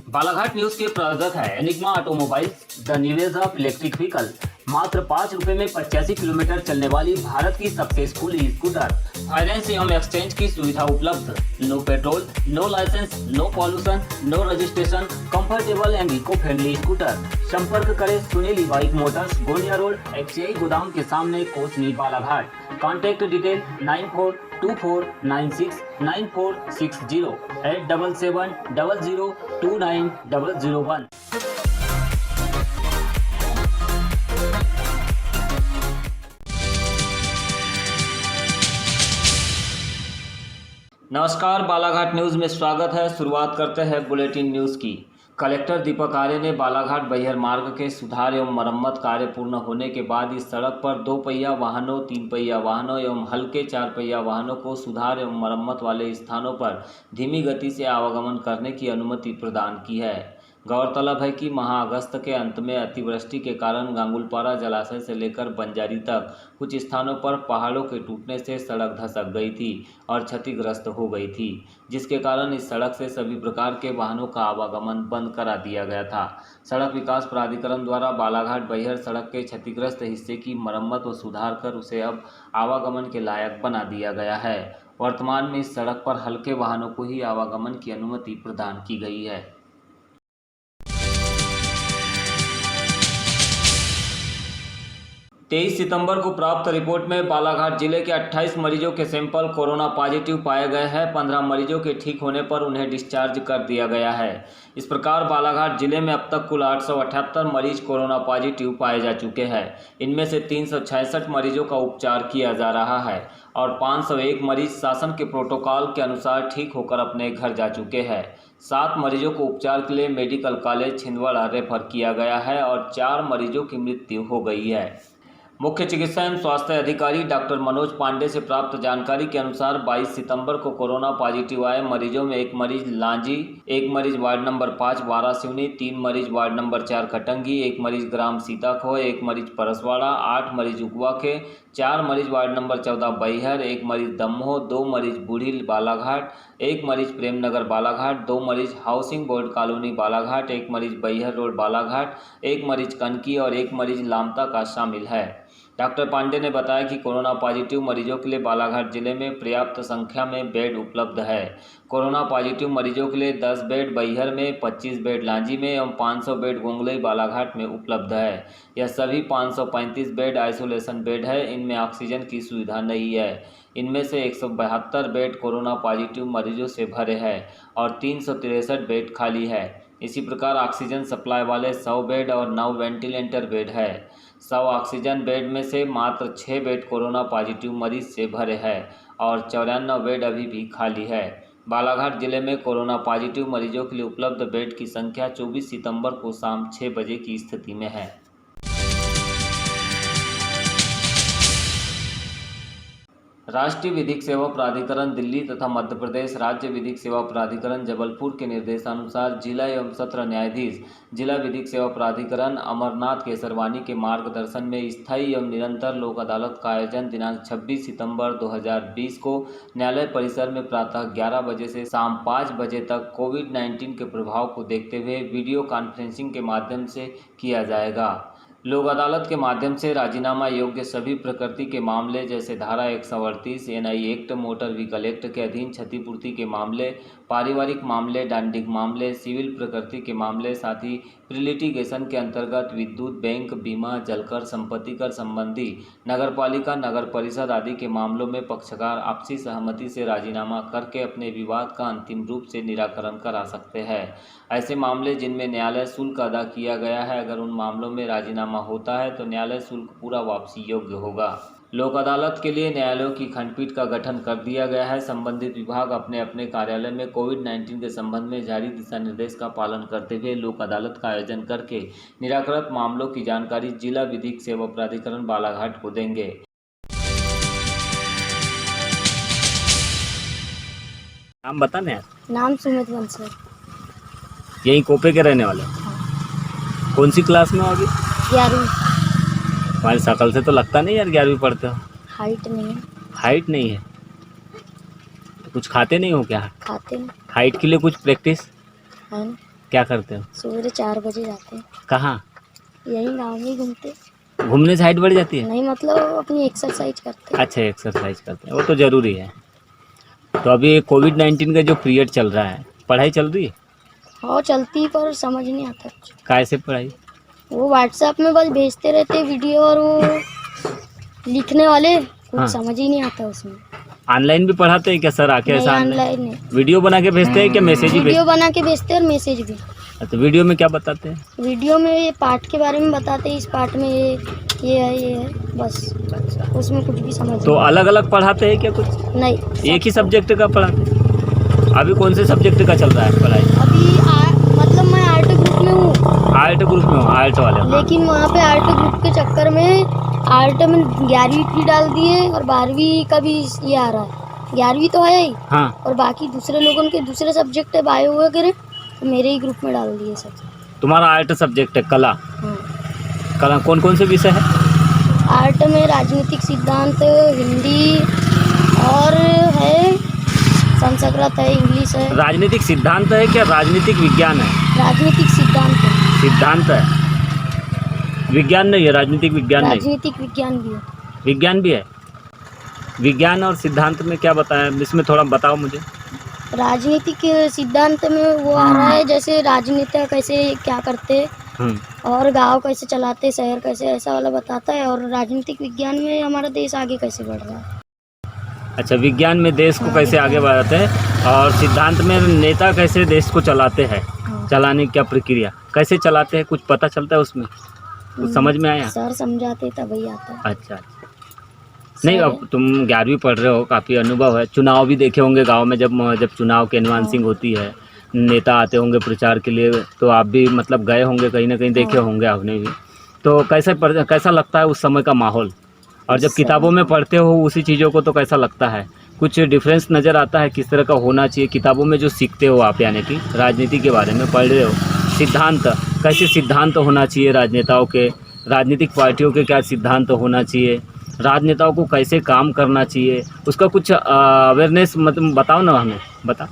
Balaghat news के प्रायोजक है Enigma automobiles, the new age of electric vehicle. मात्र 5 रुपए में 85 किलोमीटर चलने वाली भारत की सबसे स्कूली स्कूटर। फाइनेंस एवं एक्सचेंज की सुविधा उपलब्ध। No petrol, no licence, no pollution, no registration, comfortable and eco friendly scooter. संपर्क करें Sunil bike motors, Gondia road, FCI गोदाम के सामने, कोसनी, बालाघाट। Contact detail 9424969460 8770029001। नमस्कार, बालाघाट न्यूज में स्वागत है। शुरुआत करते हैं बुलेटिन न्यूज की। कलेक्टर दीपक आर्य ने बालाघाट बैहर मार्ग के सुधार एवं मरम्मत कार्य पूर्ण होने के बाद इस सड़क पर 2 पहिया वाहनों, 3 पहिया वाहनों एवं हल्के 4 पहिया वाहनों को सुधार एवं मरम्मत वाले स्थानों पर धीमी गति से आवागमन करने की अनुमति प्रदान की है। गौरतलब है कि माह अगस्त के अंत में अतिवृष्टि के कारण गांगुलपारा जलाशय से लेकर बंजारी तक कुछ स्थानों पर पहाड़ों के टूटने से सड़क धंसक गई थी और क्षतिग्रस्त हो गई थी, जिसके कारण इस सड़क से सभी प्रकार के वाहनों का आवागमन बंद करा दिया गया था। सड़क विकास प्राधिकरण द्वारा बालाघाट बैहर सड़क के क्षतिग्रस्त हिस्से की मरम्मत व सुधार कर उसे अब आवागमन के लायक बना दिया गया है। वर्तमान में इस सड़क पर हल्के वाहनों को ही आवागमन की अनुमति प्रदान की गई है। 23 सितंबर को प्राप्त रिपोर्ट में बालाघाट जिले के 28 मरीजों के सैंपल कोरोना पॉजिटिव पाए गए हैं। 15 मरीजों के ठीक होने पर उन्हें डिस्चार्ज कर दिया गया है। इस प्रकार बालाघाट जिले में अब तक कुल 878 मरीज कोरोना पॉजिटिव पाए जा चुके हैं। इनमें से 366 मरीजों का उपचार किया जा रहा है और 501 मरीज शासन के प्रोटोकॉल के अनुसार ठीक होकर अपने घर जा चुके हैं। 7 मरीजों को उपचार के लिए मेडिकल कॉलेज छिंदवाड़ा रेफर किया गया है और 4 मरीजों की मृत्यु हो गई है। मुख्य चिकित्सा एवं स्वास्थ्य अधिकारी डॉक्टर मनोज पांडे से प्राप्त जानकारी के अनुसार 22 सितंबर को कोरोना पॉजिटिव आए मरीजों में 1 मरीज लांजी, 1 मरीज वार्ड नंबर 5 वारासिवनी, 3 मरीज वार्ड नंबर 4 कटंगी, 1 मरीज ग्राम सीताखोह, 1 मरीज परसवाड़ा, 8 मरीज उकवाखे, 4 मरीज वार्ड नंबर 14 बैहर, 1 मरीज दमोह, 2 मरीज बूढ़ी बालाघाट, 1 मरीज प्रेमनगर बालाघाट, 2 मरीज हाउसिंग बोर्ड कॉलोनी बालाघाट, 1 मरीज बैहर रोड बालाघाट, 1 मरीज कनकी और 1 मरीज लामता का शामिल है। डॉक्टर पांडे ने बताया कि कोरोना पॉजिटिव मरीजों के लिए बालाघाट जिले में पर्याप्त संख्या में बेड उपलब्ध है। कोरोना पॉजिटिव मरीजों के लिए 10 बेड बैहर में, 25 बेड लांजी में एवं 500 बेड गोंगलई बालाघाट में उपलब्ध है। यह सभी 535 बेड आइसोलेशन बेड है। इनमें ऑक्सीजन की सुविधा नहीं है। इनमें से 172 बेड कोरोना पॉजिटिव मरीजों से भरे हैं और 363 बेड खाली है। इसी प्रकार ऑक्सीजन सप्लाई वाले 100 बेड और 9 वेंटिलेटर बेड है। 100 ऑक्सीजन बेड में से मात्र 6 बेड कोरोना पॉजिटिव मरीज से भरे हैं और 94 बेड अभी भी खाली है। बालाघाट जिले में कोरोना पॉजिटिव मरीजों के लिए उपलब्ध बेड की संख्या 24 सितंबर को शाम 6 बजे की स्थिति में है। राष्ट्रीय विधिक सेवा प्राधिकरण दिल्ली तथा मध्य प्रदेश राज्य विधिक सेवा प्राधिकरण जबलपुर के निर्देशानुसार जिला एवं सत्र न्यायाधीश जिला विधिक सेवा प्राधिकरण अमरनाथ केसरवानी के मार्गदर्शन में स्थायी एवं निरंतर लोक अदालत का आयोजन दिनांक 26 सितंबर 2020 को न्यायालय परिसर में प्रातः 11 बजे से शाम 5 बजे तक कोविड-19 के प्रभाव को देखते हुए वीडियो कॉन्फ्रेंसिंग के माध्यम से किया जाएगा। लोक अदालत के माध्यम से राजीनामा योग्य सभी प्रकृति के मामले जैसे धारा 138 NI act, motor vehicle act के अधीन क्षतिपूर्ति के मामले, पारिवारिक मामले, दांडिक मामले, सिविल प्रकृति के मामले, साथ ही प्रीलिटिगेशन के अंतर्गत विद्युत, बैंक, बीमा, जलकर, संपत्ति कर संबंधी, नगरपालिका, नगर परिषद आदि के मामलों में पक्षकार आपसी सहमति से राजीनामा करके अपने विवाद का अंतिम रूप से निराकरण करा सकते हैं। ऐसे मामले जिनमें न्यायालय शुल्क अदा किया गया है, अगर उन मामलों में राजीनामा होता है तो न्यायालय शुल्क पूरा वापसी योग्य होगा। लोक अदालत के लिए न्यायालयों की खंडपीठ का गठन कर दिया गया है। संबंधित विभाग अपने अपने कार्यालय में कोविड-19 के संबंध में जारी दिशा निर्देश का पालन करते हुए लोक अदालत का आयोजन करके निराकृत मामलों की जानकारी जिला विधिक सेवा प्राधिकरण बालाघाट को देंगे। नाम बताने हैं? नाम सुमित बंसल। यही कोपे के रहने वाले? हाँ। कौन सी क्लास में हो अभी? 11वीं। हमारी शकल से तो लगता नहीं यार 11वीं पढ़ते हो। हाइट नहीं है। हाइट नहीं है तो कुछ खाते नहीं हो क्या? खाते नहीं। हाइट के लिए कुछ प्रैक्टिस है क्या करते हो? सवेरे 4 बजे जाते हैं। कहाँ? यही गाँव में ही घूमते। घूमने से हाइट बढ़ जाती है? नहीं मतलब अपनी एक्सरसाइज करते। अच्छा, एक्सरसाइज करते हैं, वो तो ज़रूरी है। तो अभी कोविड-19 का जो पीरियड चल रहा है, पढ़ाई चल रही है? हाँ चलती पर समझ नहीं आता कुछ। कैसे पढ़ाई? वो व्हाट्सएप में बस भेजते रहते वीडियो और वो लिखने वाले कुछ हाँ। समझ ही नहीं आता उसमें। ऑनलाइन भी पढ़ाते हैं क्या सर आके नहीं सामने? ऑनलाइन नहीं, वीडियो बना के भेजते हैं क्या मैसेज ही वीडियो बना के भेजते हैं और मैसेज भी। अच्छा, वीडियो में क्या बताते हैं? वीडियो में ये पार्ट के बारे में बताते हैं, इस पार्ट में ये है बस। अच्छा, उसमें कुछ भी समझ तो नहीं। अलग अलग पढ़ाते हैं क्या कुछ? नहीं एक ही सब्जेक्ट का पढ़ाते हैं? अभी कौन से सब्जेक्ट का चल रहा है पढ़ाई? अभी मतलब मैं आर्ट ग्रुप में हूँ। आर्ट ग्रुप में हो? आर्ट वाले हो? लेकिन वहाँ पे आर्ट ग्रुप के चक्कर में आर्ट में 11वीं की डाल दिए और 12वीं का भी ये आ रहा है। 11वीं तो है ही हाँ। और बाकी दूसरे लोगों के दूसरे सब्जेक्ट है बायो वगैरह, तो मेरे ही ग्रुप में डाल दिए सब। तुम्हारा आर्ट सब्जेक्ट है कला? हाँ। कला कौन कौन से विषय है? आर्ट में राजनीतिक सिद्धांत, हिंदी और है संस्कृत है, इंग्लिश है। राजनीतिक सिद्धांत है क्या राजनीतिक विज्ञान है? राजनीतिक सिद्धांत है। सिद्धांत है, विज्ञान नहीं है, राजनीतिक विज्ञान नहीं। राजनीतिक विज्ञान भी है। विज्ञान भी है। विज्ञान और सिद्धांत में क्या बताया, इसमें थोड़ा बताओ मुझे। राजनीतिक सिद्धांत में वो आ रहा है जैसे राजनेता कैसे क्या करते और गांव कैसे चलाते, शहर कैसे, ऐसा वाला बताता है। और राजनीतिक विज्ञान में हमारा देश आगे कैसे बढ़ रहा है। अच्छा, विज्ञान में देश को कैसे आगे बढ़ाते हैं और सिद्धांत में नेता कैसे देश को चलाते हैं, चलाने की क्या प्रक्रिया कैसे चलाते हैं, कुछ पता चलता है उसमें? कुछ समझ में आया? सर समझाते तभी आता है। अच्छा, नहीं अब तुम 11वीं पढ़ रहे हो, काफ़ी अनुभव है। चुनाव भी देखे होंगे गांव में, जब चुनाव की एनवांसिंग होती है, नेता आते होंगे प्रचार के लिए, तो आप भी मतलब गए होंगे कहीं ना कहीं, देखे होंगे आपने भी। तो कैसा लगता है उस समय का माहौल? और जब किताबों में पढ़ते हो उसी चीज़ों को, तो कैसा लगता है? कुछ डिफरेंस नज़र आता है किस तरह का होना चाहिए? किताबों में जो सीखते हो आप, यानी कि राजनीति के बारे में पढ़ रहे हो, सिद्धांत कैसे सिद्धांत होना चाहिए राजनेताओं के, राजनीतिक पार्टियों के क्या सिद्धांत होना चाहिए, राजनेताओं को कैसे काम करना चाहिए, उसका कुछ अवेयरनेस मतलब बताओ ना हमें, बता।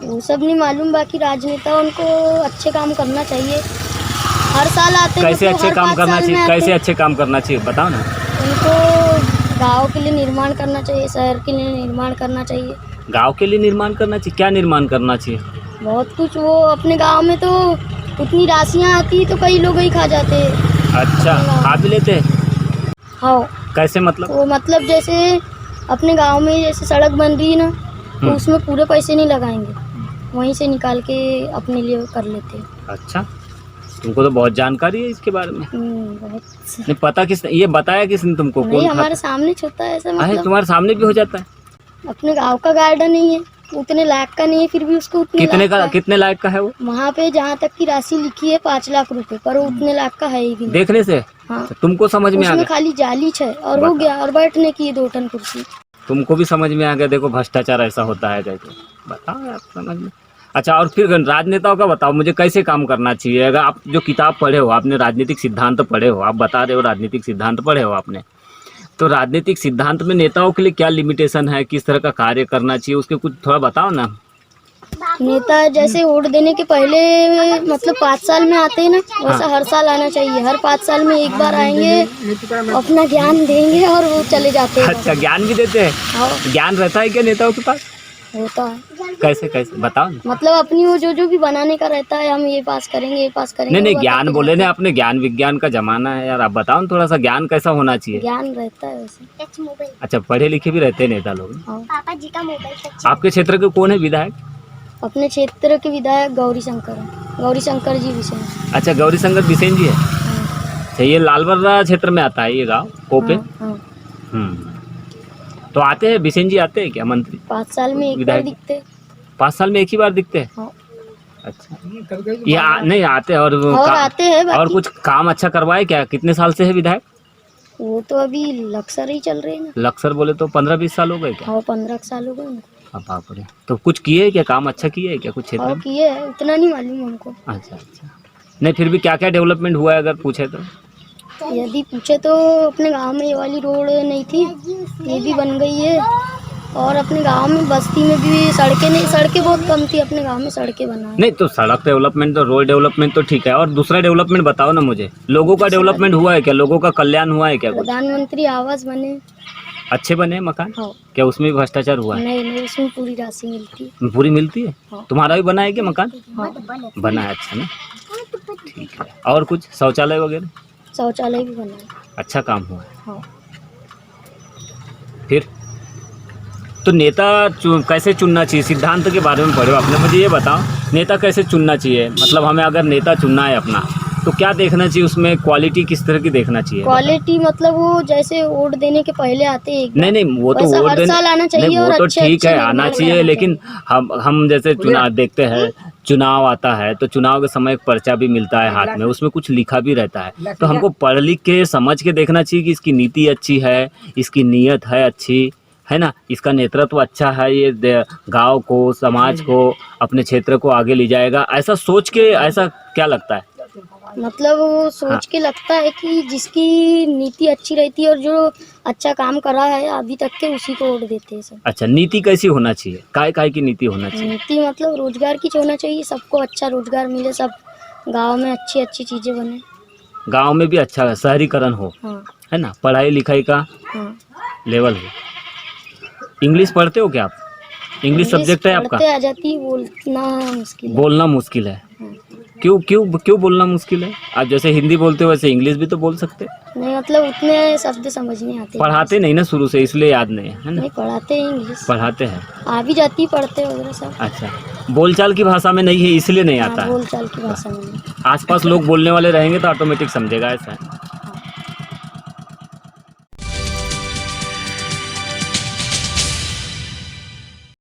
वो सब नहीं मालूम, बाकी राजनेता उनको अच्छे काम करना चाहिए। हर साल आते हैं। कैसे अच्छे काम करना चाहिए? कैसे अच्छे काम करना चाहिए बताओ ना। उनको गांव के लिए निर्माण करना चाहिए, शहर के लिए निर्माण करना चाहिए। गांव के लिए निर्माण करना चाहिए? क्या निर्माण करना चाहिए? बहुत कुछ। वो अपने गांव में तो उतनी राशियाँ आती तो कई लोग ही खा जाते हैं। अच्छा, खा भी लेते हैं? हाँ। कैसे मतलब? वो मतलब जैसे अपने गांव में जैसे सड़क बन रही है ना, तो उसमें पूरे पैसे नहीं लगाएंगे, वहीं से निकाल के अपने लिए कर लेते हैं। अच्छा, तुमको तो बहुत जानकारी है इसके बारे में। बहुत। नहीं पता किसने ये बताया, किसने तुमको? नहीं, कौन हमारे सामने छोटा है ऐसा। मतलब मतलब तुम्हारे सामने भी हो जाता है? अपने गांव का गार्डन नहीं है, उतने लाख का नहीं है, फिर भी उसको उतने कितने लाख का, कितने लायक का है वो? वहाँ पे जहाँ तक की राशि लिखी है 5 लाख रुपए, पर वो उतने लाख का है ही नहीं। देखने से? हाँ। तो तुमको समझ में आ उसमें गया? खाली जाली है और हो गया, और बैठने की 2 टन कुर्सी। तुमको भी समझ में आ गया, देखो भ्रष्टाचार ऐसा होता है कहते, बताओ यार समझ में। अच्छा, और फिर राजनेताओं का बताओ मुझे, कैसे काम करना चाहिए? अगर आप जो किताब पढ़े हो, आपने राजनीतिक सिद्धांत पढ़े हो, आप बता रहे हो राजनीतिक सिद्धांत पढ़े हो आपने, तो राजनीतिक सिद्धांत में नेताओं के लिए क्या लिमिटेशन है, किस तरह का कार्य करना चाहिए, उसके कुछ थोड़ा बताओ ना। नेता जैसे वोट देने के पहले मतलब 5 साल में आते हैं ना, वैसा हर साल आना चाहिए। हर 5 साल में एक बार आएंगे, अपना ज्ञान देंगे और वो चले जाते हैं। अच्छा, ज्ञान भी देते हैं? हाँ। ज्ञान रहता है क्या नेताओं के पास? होता है। कैसे कैसे बताओ ना। मतलब अपनी वो जो भी बनाने का रहता है, हम ये पास करेंगे, ये पास करेंगे। नहीं वो ज्ञान बताते बोले जाते ना, हैं। अपने ज्ञान विज्ञान का जमाना है यार, आप बताओ ना थोड़ा सा, ज्ञान कैसा होना चाहिए? ज्ञान रहता है वैसे। अच्छा, पढ़े लिखे भी रहते हैं नेता लोग? हाँ। पापा जी का मोबाइल। आपके क्षेत्र के कौन है विधायक? अपने क्षेत्र के विधायक गौरी शंकर जी बिसेन। अच्छा, गौरी शंकर बिसेन जी है। अच्छा, ये लालबर्रा क्षेत्र में आता है ये गाँव, कोपे। हाँ। तो आते हैं बिसेन जी, आते हैं क्या मंत्री? 5 साल में एक बार दिखते। 5 साल में एक ही बार दिखते हैं? हाँ। अच्छा, ये नहीं आते और आते हैं और कुछ काम अच्छा करवाए क्या? कितने साल से है विधायक? वो तो अभी लक्सर ही चल रहे हैं ना। लक्सर बोले तो 15-20 साल हो गए क्या? हाँ, 15 साल हो गए। बाप रे, तो कुछ किए क्या, काम अच्छा किए है क्या कुछ क्षेत्र में? किए है, उतना नहीं मालूम हमको। अच्छा, नहीं फिर भी क्या क्या डेवलपमेंट हुआ है अगर पूछे तो? यदि पूछे तो अपने गांव में ये वाली रोड नहीं थी, ये भी बन गई है। और अपने गांव में बस्ती में भी सड़कें बहुत कम थी, अपने गांव में सड़कें बनाए। नहीं तो सड़क डेवलपमेंट तो रोड डेवलपमेंट तो ठीक है, और दूसरा डेवलपमेंट बताओ ना मुझे। लोगों का डेवलपमेंट हुआ है क्या? लोगों का कल्याण हुआ है क्या कुछ? प्रधानमंत्री आवास बने। अच्छे बने मकान? हाँ। क्या उसमें भी भ्रष्टाचार हुआ है? नहीं, उसमें पूरी राशि मिलती है। पूरी मिलती है? हाँ। तुम्हारा भी बना है क्या मकान? हाँ। बना है, अच्छा ना, ठीक है। और कुछ शौचालय वगैरह? शौचालय भी बना है। अच्छा काम हुआ है। हाँ। फिर तो नेता कैसे चुनना चाहिए? सिद्धांत के बारे में पढ़े हो आपने, मुझे ये बताओ नेता कैसे चुनना चाहिए? मतलब हमें अगर नेता चुनना है अपना तो क्या देखना चाहिए उसमें? क्वालिटी किस तरह की देखना चाहिए? क्वालिटी मतलब वो जैसे वोट देने के पहले आते हैं, नहीं वो तो वैसा वोट हर देने, साल आना चाहिए। नहीं वो और तो अच्छे ठीक है आना निर्माण चाहिए, कराना लेकिन हम जैसे चुनाव देखते हैं, चुनाव आता है तो चुनाव के समय एक पर्चा भी मिलता है हाथ में, उसमें कुछ लिखा भी रहता है। तो हमको पढ़ लिख के समझ के देखना चाहिए कि इसकी नीति अच्छी है, इसकी नीयत है अच्छी, है ना, इसका नेतृत्व अच्छा है, ये गांव को, समाज को, अपने क्षेत्र को आगे ले जाएगा, ऐसा सोच के, ऐसा क्या लगता है? मतलब वो सोच के लगता है कि जिसकी नीति अच्छी रहती है और जो अच्छा काम कर रहा है अभी तक के, उसी को वोट देते हैं सब। अच्छा, नीति कैसी होना चाहिए? काय की नीति होना चाहिए? नीति मतलब रोजगार की होना चाहिए, सबको अच्छा रोजगार मिले, सब गांव में अच्छी अच्छी चीजें बने, गांव में भी अच्छा शहरीकरण हो। हाँ। है ना, पढ़ाई लिखाई का हाँ। लेवल हो। इंग्लिश पढ़ते हो क्या आप? इंग्लिश सब्जेक्ट है आपका? पढ़ते आ जाती, बोलना मुश्किल है। बोलना मुश्किल है? हाँ। क्यों बोलना मुश्किल है? आप जैसे हिंदी बोलते हो वैसे इंग्लिश भी तो बोल सकते हैं। नहीं मतलब उतने शब्द समझ नहीं आते। पढ़ाते नहीं ना शुरू से, इसलिए याद नहीं है ना? नहीं पढ़ाते हैं, इंग्लिश पढ़ाते हैं। आ भी जाती, पढ़ते वगैरह सब। अच्छा, बोलचाल की भाषा में नहीं है इसलिए नहीं आता है? बोलचाल की भाषा में नहीं। आसपास लोग बोलने वाले रहेंगे तो ऑटोमेटिक समझेगा, ऐसा है।